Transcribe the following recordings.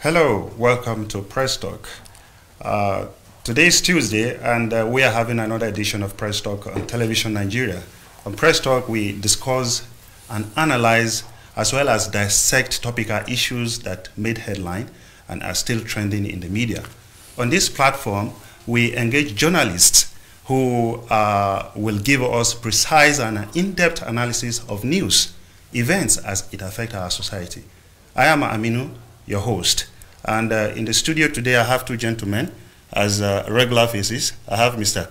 Hello, welcome to Press Talk. Today is Tuesday, and we are having another edition of Press Talk on Television Nigeria. On Press Talk, we discuss and analyze as well as dissect topical issues that made headline and are still trending in the media. On this platform, we engage journalists who will give us precise and in-depth analysis of news, events as it affects our society. I am Aminu, your host. And in the studio today, I have two gentlemen as regular faces. I have Mr.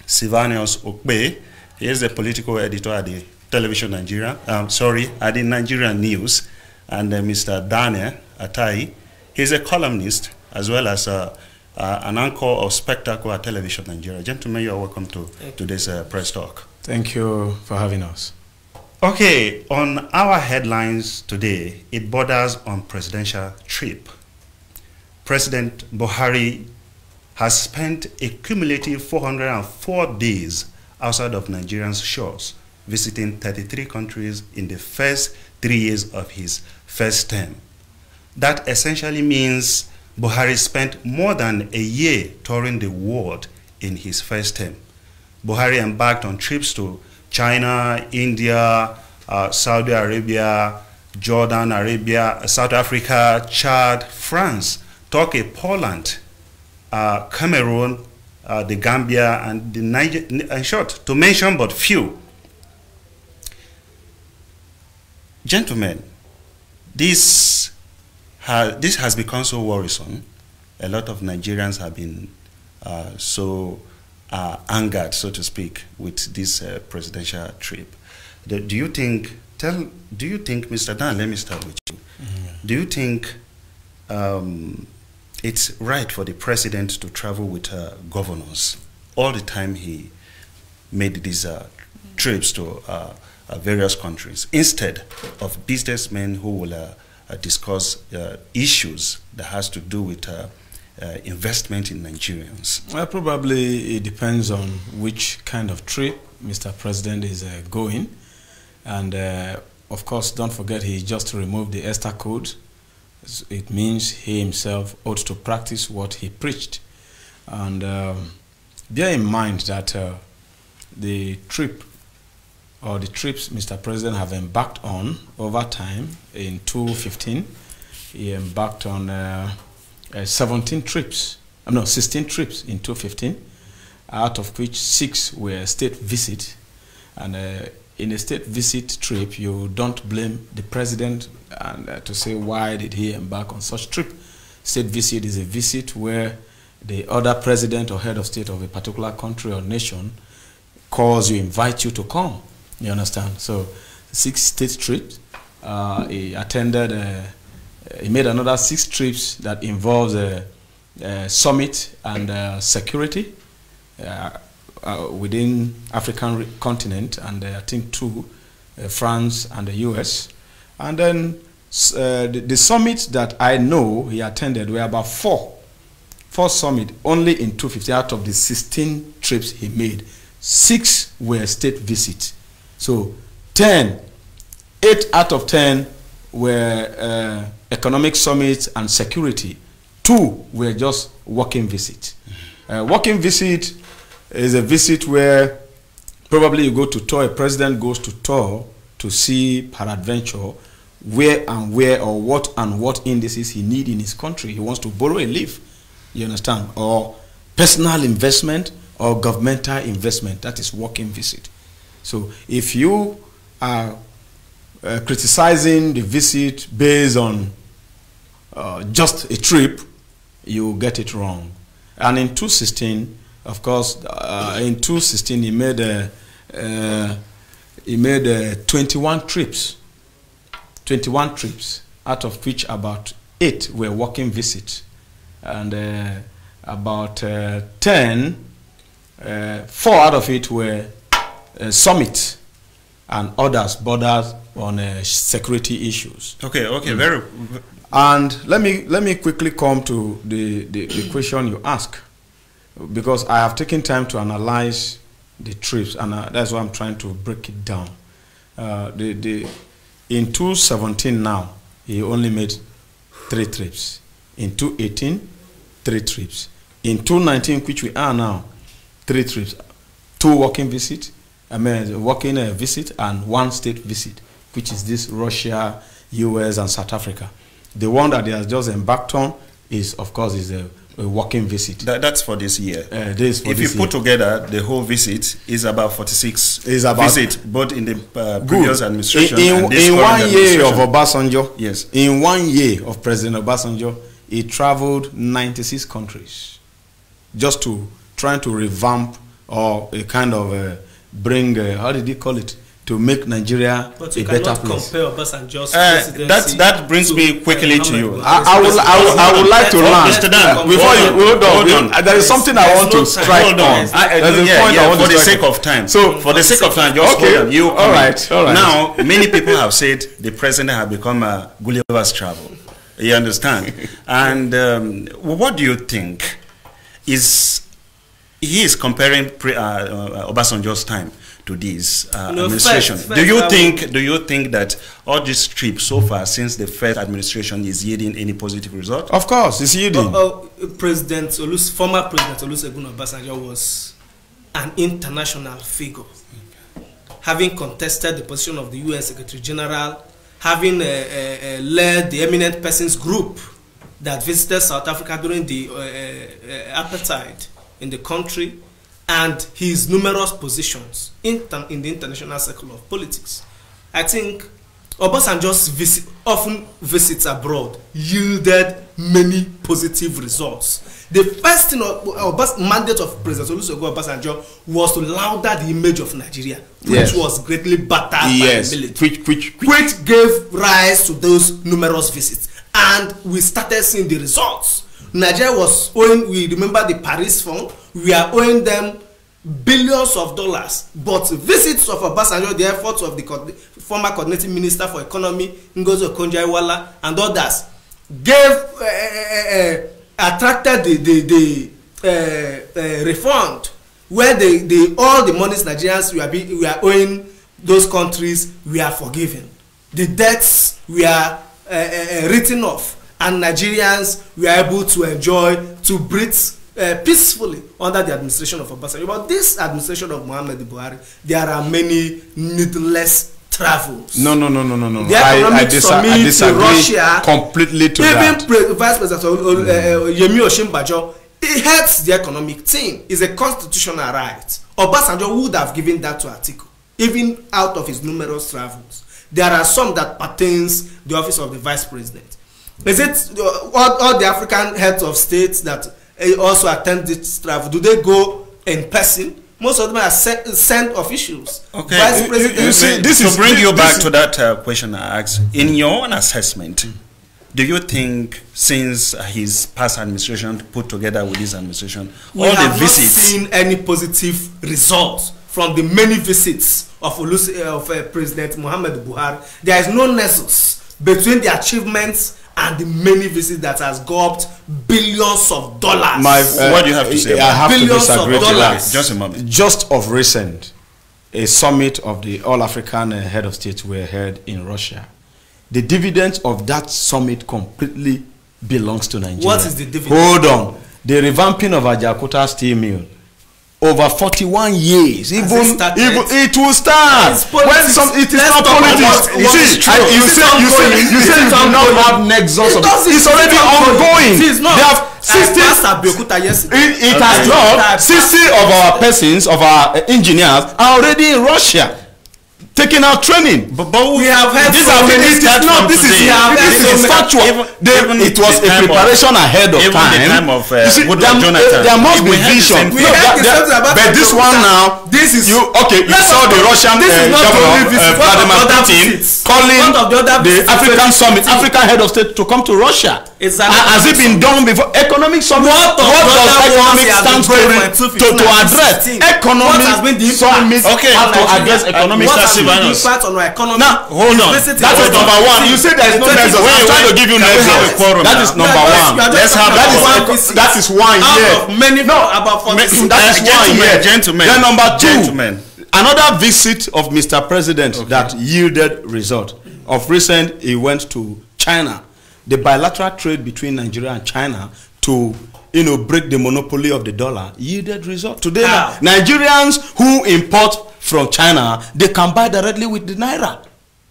Sylvanus Okpe. He is the political editor at the Television Nigeria, at the Nigerian News. And Mr. Daniel Atai. He's a columnist as well as an anchor of Spectacle at Television Nigeria. Gentlemen, you are welcome to today's Press Talk. Thank you for having us. Okay, on our headlines today, it borders on presidential trip. President Buhari has spent a cumulative 404 days outside of Nigeria's shores, visiting 33 countries in the first 3 years of his first term. That essentially means Buhari spent more than a year touring the world in his first term. Buhari embarked on trips to China, India, Saudi Arabia, Jordan, South Africa, Chad, France, Turkey, Poland, Cameroon, the Gambia, and the Niger, in short, to mention but few. Gentlemen, this has become so worrisome. A lot of Nigerians have been angered, so to speak, with this presidential trip. Do you think, Mr. Dan, let me start with you. Do you think it's right for the president to travel with governors all the time he made these trips to various countries, instead of businessmen who will discuss issues that has to do with investment in Nigerians? Well, probably it depends on which kind of trip Mr. President is going. And of course, don't forget he just removed the Esther Code. It means he himself ought to practice what he preached. And bear in mind that the trip or the trips Mr. President have embarked on over time. In 2015, he embarked on 16 trips in 2015, out of which 6 were state visit. And in a state visit trip, you don't blame the president and to say why did he embark on such trip. State visit is a visit where the other president or head of state of a particular country or nation calls you, invite you to come. You understand? So 6 state trips. He attended. He made another 6 trips that involves summit and security within African continent, and I think 2, France and the US. And then the summit that I know he attended were about 4 summits only in 2015. Out of the 16 trips he made, 6 were state visits. So 8 out of 10 were economic summits and security. 2 were just working visits. Working visit is a visit where probably you go to tour, a president goes to tour to see, peradventure, where or what indices he needs in his country. He wants to borrow a leaf, you understand, or personal investment or governmental investment. That is working visit. So if you are criticizing the visit based on just a trip, you get it wrong. And in 2016, of course, in 2016 he made 21 trips. 21 trips, out of which about 8 were working visits, and about 10, 4 out of it were summit, and others borders on security issues. Okay, And let me quickly come to the question you ask, because I have taken time to analyze the trips, and that's why I'm trying to break it down. In 2017 now, he only made 3 trips. In 2018, 3 trips. In 2019, which we are now, 3 trips. 2 working visits, working visit, and 1 state visit, which is this Russia, US, and South Africa. The one that he has just embarked on is, of course, is a working visit. That's for this year. If you put together the whole visit, is about 46 visits, both in the previous administration and this in current 1 year of administration. Obasanjo, yes. In 1 year of President Obasanjo, he traveled 96 countries just to try to revamp or a kind of bring, how did he call it, to make Nigeria a better place. But you cannot compare Obasanjo's presidency. That brings me quickly to you. I would like to learn. Mr. Dan, before you hold on. There is something I want to strike on. For the sake of time. So for the sake of time, just hold on. You all right. Now, many people have said the president has become a Gulliver's travel. You understand? And what do you think? He is comparing Obasanjo's time to this administration. Do you think that all these trips so far since the first administration is yielding any positive result? Of course, it's yielding. Former President Olusegun Obasanjo was an international figure, having contested the position of the UN Secretary General, having led the eminent persons group that visited South Africa during the apartheid in the country, and his numerous positions in the international circle of politics. I think Obasanjo's often visits abroad yielded many positive results. The first thing mandate of President Olusegun Obasanjo was to lauder the image of Nigeria, which was greatly battered by the military, which gave rise to those numerous visits. And we started seeing the results. Nigeria was owing, we remember the Paris Fund, we are owing them billions of dollars, but visits of Obasanjo, the efforts of the former coordinating minister for economy, Ngozi Okonjo-Iweala, and others, attracted the refund, where all the monies Nigerians we are owing those countries, we are forgiven. The debts were written off, and Nigerians were able to enjoy, to breathe peacefully under the administration of Obasanjo. But this administration of Muhammadu Buhari, there are many needless travels. No. The economic summit I disagree in Russia, completely to that. Even Vice President Yemi Osinbajo, he heads the economic team. It's a constitutional right. Obasanjo would have given that to Atiku, even out of his numerous travels. There are some that pertains the office of the vice president. Is it all the African heads of states that also attend this travel? Do they go in person? Most of them are sent officials. Okay. Vice president. You see, to bring you back to that question I asked, in your own assessment, do you think since his past administration put together with this administration, we all have the visits, not seen any positive results from the many visits of President Muhammadu Buhari? There is no nexus between the achievements and the many visits that has gobbled billions of dollars. What do you have to say? I have to disagree with that. Just a moment. Just of recent, a summit of the all-African head of states were held in Russia. The dividends of that summit completely belongs to Nigeria. What is the dividend? Hold on. The revamping of Ajaokuta steel mill. Over 41 years, even it will start. When it is not politics. You say you do not have nexus. It's already ongoing. They have 60. It has not. 60 of our persons, of our engineers, are already in Russia, taking out training. But we have heard this is factual. It was a preparation ahead of time. There must be vision. But this one now, you saw the Russian governor Vladimir Putin calling the African summit, African head of state to come to Russia. Has it been done before? Economic summit. What does economic stand to address? Economic summit have to address economic impact on our economy. Now, hold on. That is number one. You say there is no nexus. I'm trying to give you nexus. That is number one. Let's have that is one year. Many about 40. That is one year. Gentlemen. Then number two, another visit of Mr. President that yielded result. Of recent, he went to China. the bilateral trade between Nigeria and China to break the monopoly of the dollar yielded result. Today, Nigerians who import from China, they can buy directly with the naira.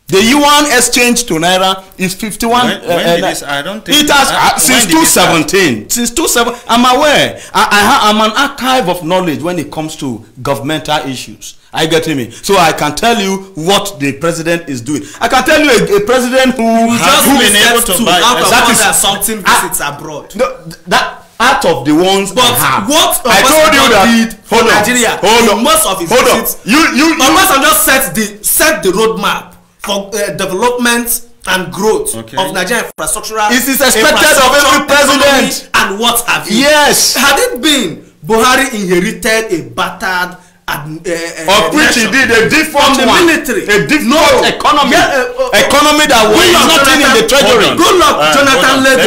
The yuan exchange to naira is 51. When did this? I don't think it has since 2017. Since 2017, I'm aware. I'm an archive of knowledge when it comes to governmental issues. I get me. So I can tell you what the president is doing. I can tell you a president who has been able to buy. That is something visits abroad. That out of the ones but I have. What I told you that did for Nigeria in most of his visits. You just set the roadmap for development and growth of Nigerian infrastructural. It is expected of every president. And what have you? Yes. Had it been Buhari inherited a battered of which he did a default from the military, a default economy, economy that was nothing in the treasury. Good luck, Jonathan laid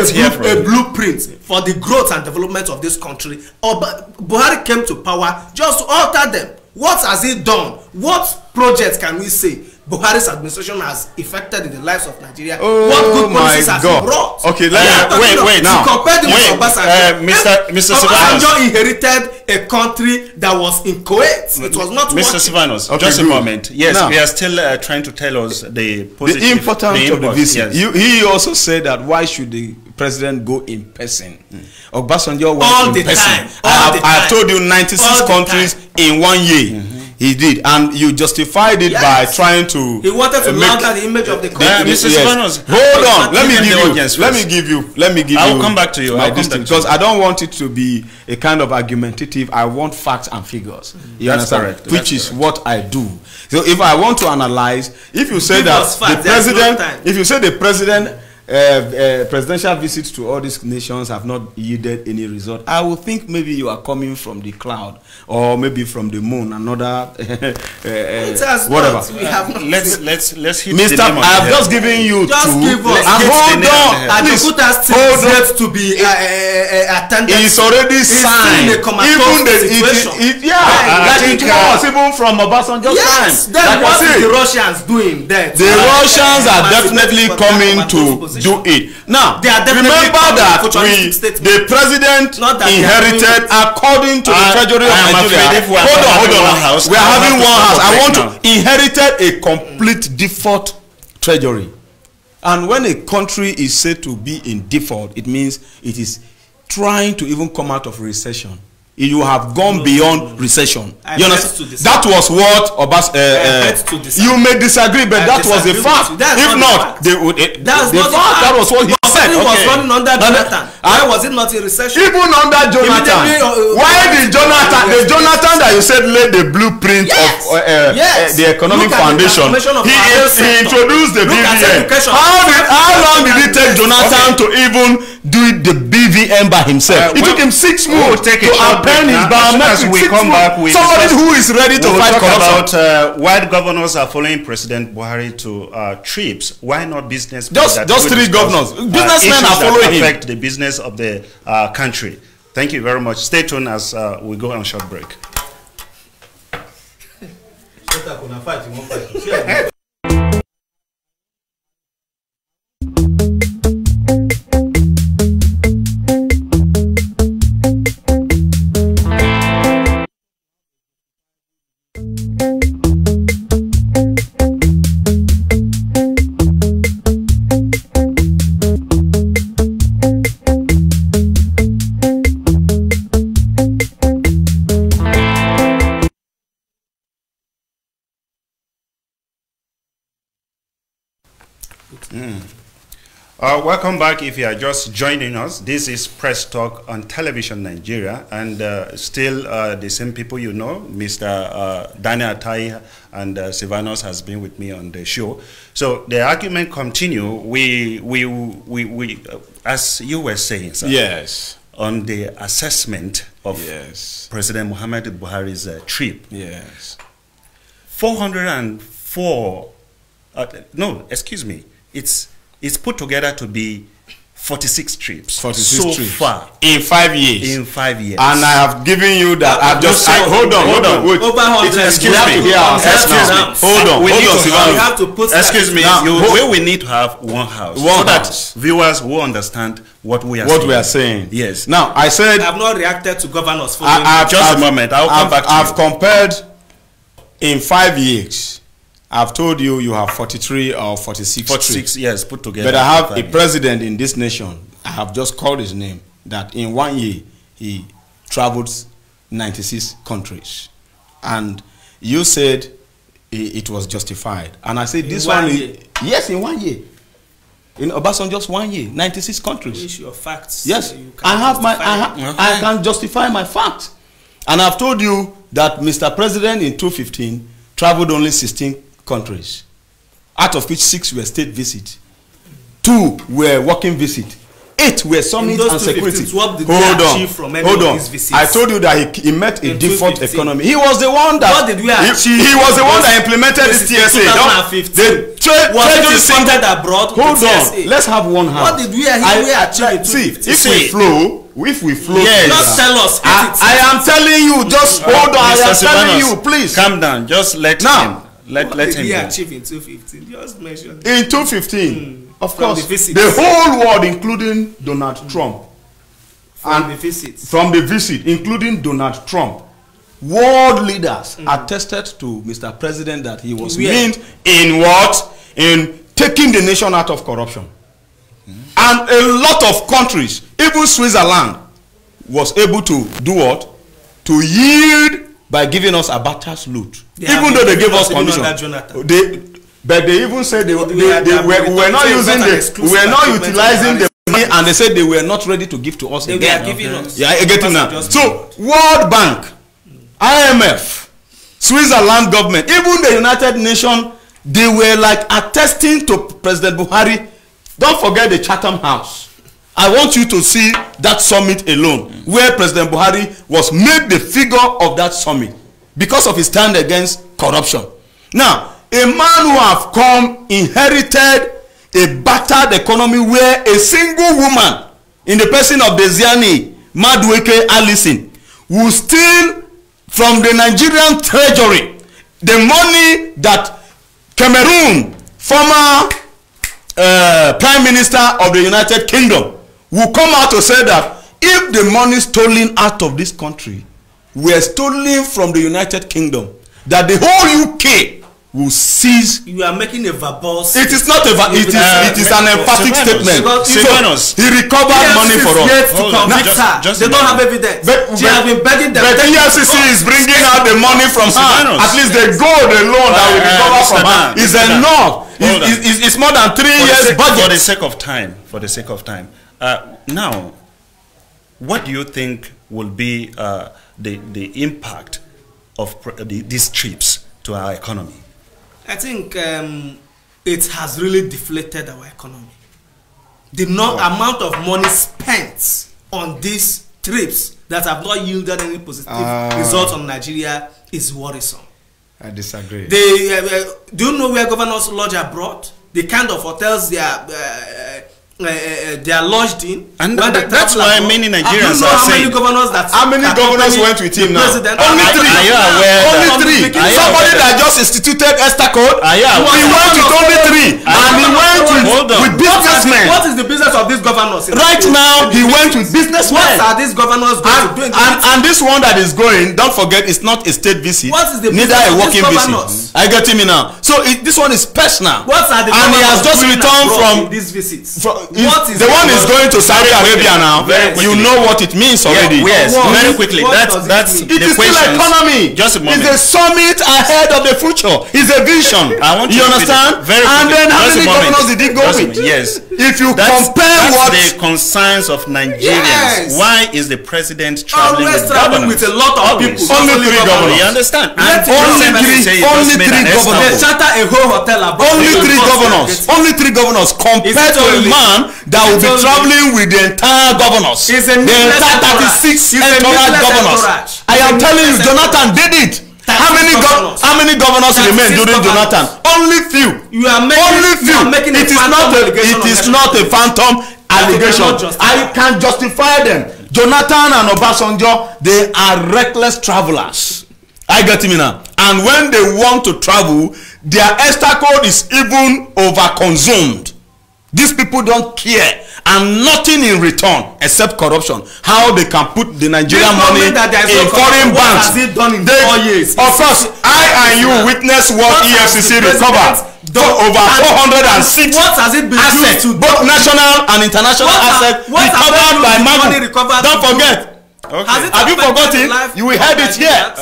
a blueprint for the growth and development of this country. Buhari came to power just to alter them. What has he done? What projects can we say Buhari's administration has effected in the lives of Nigeria? What good policies has he brought? Okay, wait. Now, compared with Obasanjo, Mr. Obasanjo inherited a country that was in Kuwait. It was not Mr. Sivanos, just a moment. Yes, now, we are still trying to tell us the positive, the importance of the visit. Yes. He also said that why should the president go in person? Obasanjo went all in the person. time. I have told you 96 countries in 1 year. He did, and you justified it by trying to. He wanted to launder the image of the country. Mr. Sivanos, hold on. Let me give you. I will come back to you. Because I don't want it to be a kind of argumentative. I want facts and figures. You understand? Correct. Which is what I do. So if I want to analyze, if you say that the president, if you say the president. Presidential visits to all these nations have not yielded any result, I will think maybe you are coming from the cloud or maybe from the moon, another whatever. Let's hit Mr. I have just given you give us and hold on. Hold on. To be attended. It's already signed. Even even from Obasanjo's time. Yes. Then what are the Russians doing there? The Russians are definitely coming to do it. Now, remember that the president inherited according to the treasury of Nigeria. Hold on. We are having one house. I want to inherited a complete default treasury. And when a country is said to be in default, it means it is trying to even come out of recession. You have gone beyond recession. You understand? That was what you may disagree, but that was a fact. If not, they would. That was what he said. Was running under Jonathan. Why was it not in recession? Even under Jonathan. Why did Jonathan that you said laid the blueprint of the economic foundation? He introduced the BVN. How long did it take Jonathan to even do the BVN by himself? It took him 6 months to append his biometrics. We come back with somebody who is ready to fight corruption. About why governors are following President Buhari to trips. Why not business? Just 3 governors. Businessmen are following him. Affect the business of the country. Thank you very much. Stay tuned as we go on a short break. Welcome back. If you are just joining us, this is Press Talk on Television Nigeria, and still the same people you know, Mr. Daniel Atai and Sivanos has been with me on the show. So the argument continue. We as you were saying, sir, yes, on the assessment of President Muhammad Buhari's trip. Yes, 404. No, excuse me. It's put together to be 46 trips 46 so trips far in 5 years. In 5 years. And I have given you that. Hold on. Wait. Over 100. Excuse me. Hold on. We have to put. Excuse me. We need to have one house so that viewers will understand what we are saying. Yes. Now I said I have not reacted to governors. Just a moment. I'll come back to you. I've compared in 5 years. I've told you you have 43 or 46. 46 years put together. But I have a president in this nation. I have just called his name. That in 1 year he traveled 96 countries, and you said it was justified. And I said this one. Yes, in 1 year. In Obasanjo, just 1 year, 96 countries. Issue of facts. Yes, I can justify my facts, and I've told you that Mr. President in 2015 traveled only 16 countries, out of which 6 were state visit, 2 were working visit, 8 were summit and security. What did hold on. I told you that he met a default economy. He was the one that. What did we achieve? He was the one that implemented this TSA. Was funded abroad? Hold on. Let's have one hand. What did we achieve? See, if we flow, yes. Just tell us. I am telling you. Just hold on. I am telling you. Please calm down. Just let him. Let him. We achieve in 2015. Just mention. In 2015. Of course, the whole world, including Donald Trump, from the visit, including Donald Trump, world leaders attested to Mr. President that he was meant in what? In taking the nation out of corruption. And a lot of countries, even Switzerland, was able to do what? To yield by giving us abacha's loot. Even though they gave us conditions. But they even said we were not using we were not utilizing the money, and they said they were not ready to give to us again. They are giving us. Yeah, getting now. So World Bank, IMF, Switzerland government, even the United Nations, they were like attesting to President Buhari. Don't forget the Chatham House. I want you to see that summit alone, where President Buhari was made the figure of that summit because of his stand against corruption. Now, a man who have come inherited a battered economy where a single woman in the person of Desiani Madueke Allison will steal from the Nigerian treasury the money that Cameroon, former Prime Minister of the United Kingdom, will come out to say that if the money stolen out of this country were stolen from the United Kingdom, that the whole UK will seize. You are making a verbose. It is not a it is an emphatic statement. He recovered money for us. They don't have evidence. She has been begging them. But the EFCC is bringing out the money from her. At least the gold alone that we recover from her is enough. It's more than 3 years budget. For the sake of time. Now, what do you think will be the impact of these trips to our economy? I think it has really deflated our economy. The amount of money spent on these trips that have not yielded any positive results on Nigeria is worrisome. I disagree. Do you know where governors lodge abroad? The kind of hotels they are lodged in, and that's why many Nigerians are saying. How many governors went with him now? Only 3. Are you aware? Only 3. Somebody that just instituted Esther Code. He went with only 3, and he went with businessmen. What is the business of these governors? Right now, he went with businessmen. What are these governors going to do? And this one that is going, don't forget, it's not a state visit. What is the neither a working visit. I get him now. So this one is personal. What are the and he has just returned from these visits? The one is going to Saudi Arabia now. You know what it means already. Yes, very quickly. That's it is still economy. Just a moment. It's a summit ahead of the future. It's a vision. You understand? And then how many governors did he go with? Yes. If you compare what the concerns of Nigerians, why is the president traveling with a lot of people? Only 3 governors. You understand? Only 3 governors. They charter a whole hotel abroad. Only 3 governors. Only 3 governors compared to a man that will be traveling with the entire governors. The entire 36 entourage governors. I am telling you, Jonathan did it. How many governors remain during Jonathan? Only few. You are making only few. It is not a phantom. allegations. I can justify them. Jonathan and Obasanjo, they are reckless travelers. I get me now. And when they want to travel, their ESTA code is even over-consumed. These people don't care, and nothing in return except corruption. How they can put the Nigerian money in foreign banks. What has it done in 4 years? Of course, I and you witness what EFCC recovered. Over 406 assets, both national and international assets recovered by money. Don't forget. Okay. Have you forgotten? You will heard it here.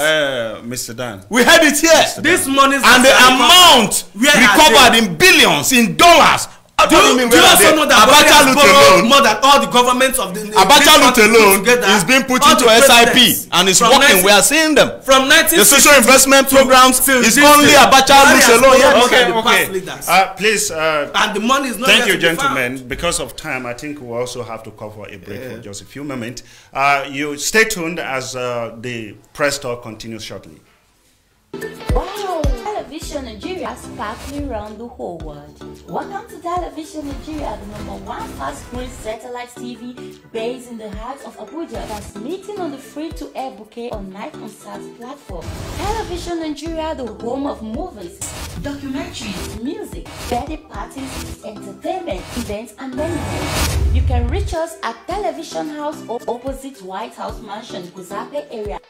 Mr. Dan. We heard it here. This money and the amount recovered in billions, in dollars. Do you also know that Abacha borrowed more than all the governments of the Abacha alone is being put into SIP and it's working. We are seeing them. From 19 the social investment programs is only Abacha alone. Okay. Please. And the money is not. Thank you, gentlemen. Because of time, I think we also have to cover a break for just a few moments. You stay tuned as the press talk continues shortly. Wow! Television Nigeria sparkling around the whole world. Welcome to Television Nigeria, the #1 fast-growing satellite TV based in the heart of Abuja, transmitting on the free-to-air bouquet on Night on Sat platform. Television Nigeria, the home of movies, documentaries, music, birthday parties, entertainment, events, and many more. You can reach us at Television House opposite White House Mansion, Kuzape area,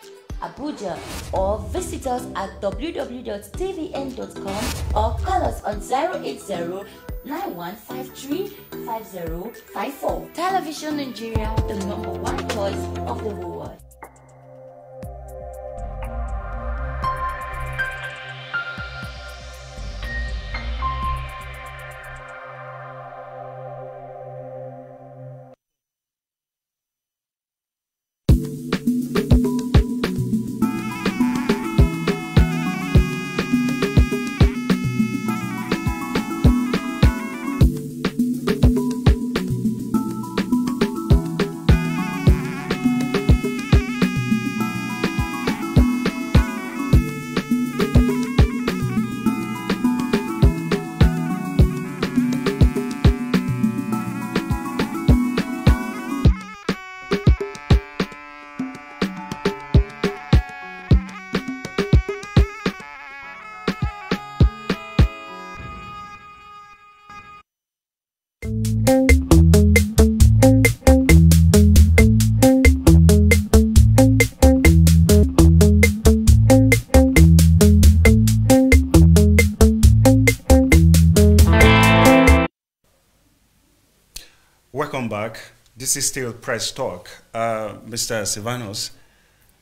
Abuja, or visit us at www.tvn.com or call us on 080-9153-5054. Television Nigeria, the #1 choice of the whole world. Welcome back. This is still Press Talk. Mr. Silvanus,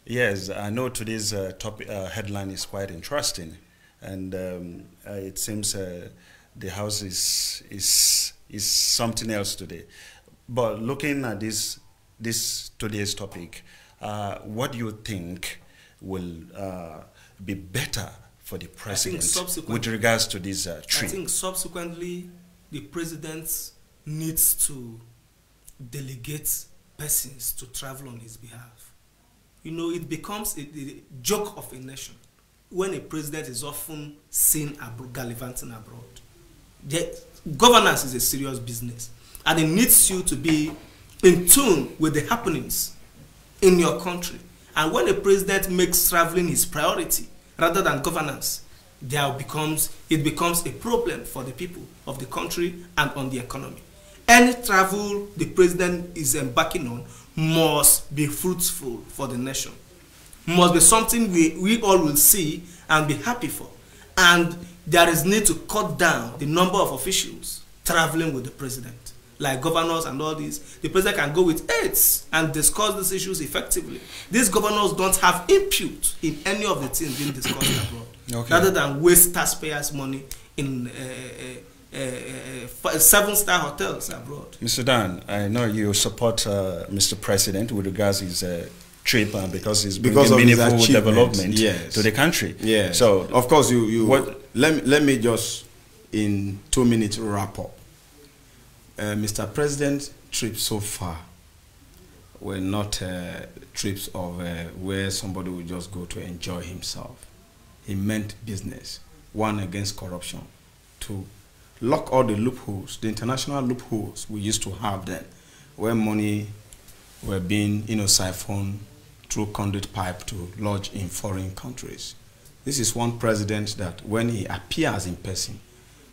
yes, I know today's topic headline is quite interesting, and it seems the House is something else today. But looking at this today's topic, what do you think will be better for the president with regards to this trip? I think subsequently the president needs to delegate persons to travel on his behalf. You know, it becomes a joke of a nation when a president is often seen gallivanting abroad. Governance is a serious business, and it needs you to be in tune with the happenings in your country. And when a president makes traveling his priority rather than governance, it becomes a problem for the people of the country and on the economy. Any travel the president is embarking on must be fruitful for the nation. Must be something we all will see and be happy for. And there is need to cut down the number of officials traveling with the president, like governors and all these. The president can go with aides and discuss these issues effectively. These governors don't have input in any of the things being discussed abroad, rather than waste taxpayers' money in 7-star hotels abroad. Mr. Dan, I know you support Mr. President with regards to his trip and because it's bringing meaningful development to the country. Yeah. So of course let me just in 2 minutes wrap up. Mr. President's trips so far were not trips of where somebody would just go to enjoy himself. He meant business. 1, against corruption. 2, lock all the loopholes, the international loopholes we used to have then, where money were being, siphoned through conduit pipe to lodge in foreign countries. This is one president that when he appears in person,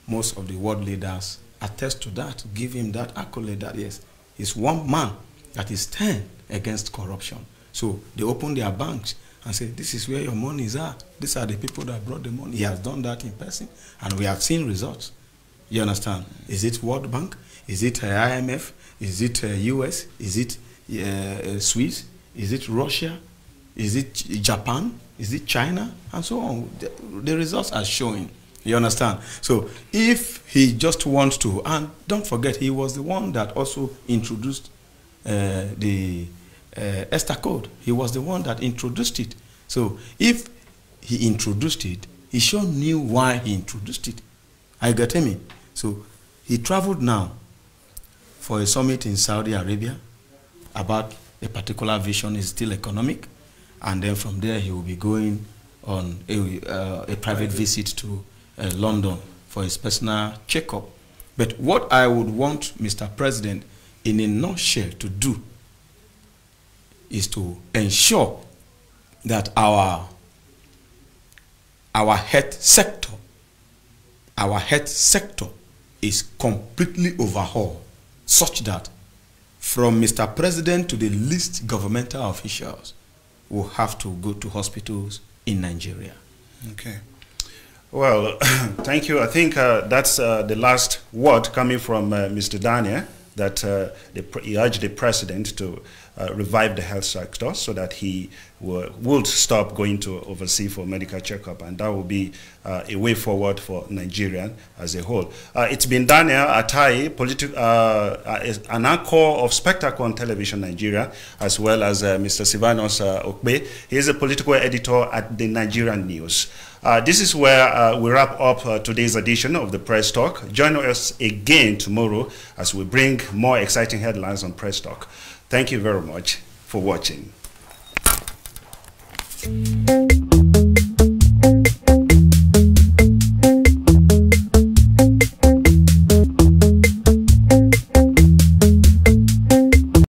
most of the world leaders attest to that, give him that accolade that yes, he's one man that is stand against corruption. So they open their banks and say, this is where your monies are. These are the people that brought the money. He has done that in person, and we have seen results. You understand? Is it World Bank? Is it IMF? Is it US? Is it Swiss? Is it Russia? Is it Japan? Is it China? And so on. The results are showing. You understand? So if he just wants to, and don't forget, he was the one that also introduced the ESTA code. He was the one that introduced it. So if he introduced it, he sure knew why he introduced it. I get me? So he traveled now for a summit in Saudi Arabia about a particular vision is still economic, and then from there he will be going on a private visit to London for his personal checkup. But what I would want Mr. President in a nutshell to do is to ensure that our health sector is completely overhauled, such that from Mr. President to the least governmental officials will have to go to hospitals in Nigeria. Okay. Well, thank you. I think that's the last word coming from Mr. Daniel, that he urged the president to revive the health sector so that he would stop going to overseas for medical checkup, and that will be a way forward for Nigeria as a whole. It's been Daniel Atai, an anchor of Spectacle on Television Nigeria, as well as Mr. Sivanos Okbe. He is a political editor at the Nigerian News. This is where we wrap up today's edition of the Press Talk. Join us again tomorrow as we bring more exciting headlines on Press Talk. Thank you very much for watching.